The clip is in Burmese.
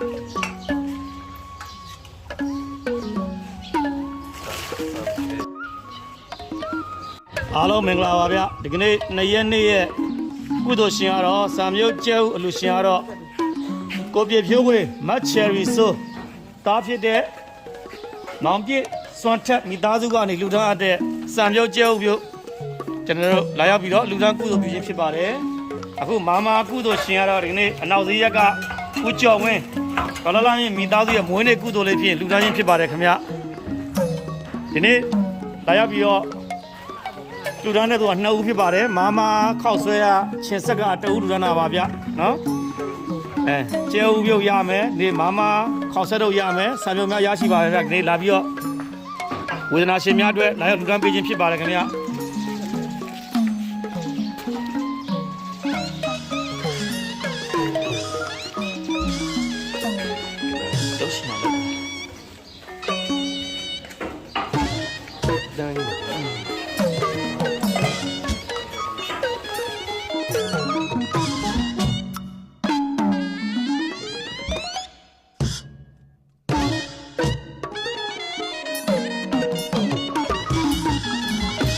အားလုံးမင်္ဂလာပါဗျဒီကနေ့2ရက်နေ့ရဲ့ကုသိုလ်ရှင်ကတော့စာမျိုးကျဲဦးအလူရှင်ကတော့ကိုပြည့်ဖြိုးခွေမတ်ချယ်ရီဆိုတားဖြစ်တဲ့မောင်ပြည့်စွန်ထက်မိသားစုကနေလူထားတဲ့စာမျိုးကျဲဦးပြုကျွန်တော်တို့လာရောက်ပြီးတော့လူထားကုသိုလ်ပြုခြင်းဖြစ်ပါတယ်အခုမာမာကုသိုလ်ရှင်ကတော့ဒီကနေ့အနောက်စီးရက်ကဦးကျော်ဝင်းကလလာရင်မိသားစုရဲ့မွေးနေ့ကုသိုလ်လေးဖြစ်လူထားခြင်းဖြစ်ပါတယ်ခင်ဗျဒီနေ့လာရောက်ပြီးတော့လူဒန်းတဲ့သူက2ဦးဖြစ်ပါတယ်မာမာခောက်ဆွဲရချင်းဆက်ကတဦးလူဒန်းတာပါဗျနော်ကျဲဦးပြုတ်ရမယ်ဒီမာမာခောက်ဆက်တော့ရမယ်ဆံပြုံများရရှိပါတယ်ဗျဒီနေ့လာပြီးတော့ဝေဒနာရှင်များအတွက်လာရောက်လူဒန်းပေးခြင်းဖြစ်ပါတယ်ခင်ဗျတော့ရှင်ပါလေဒန်း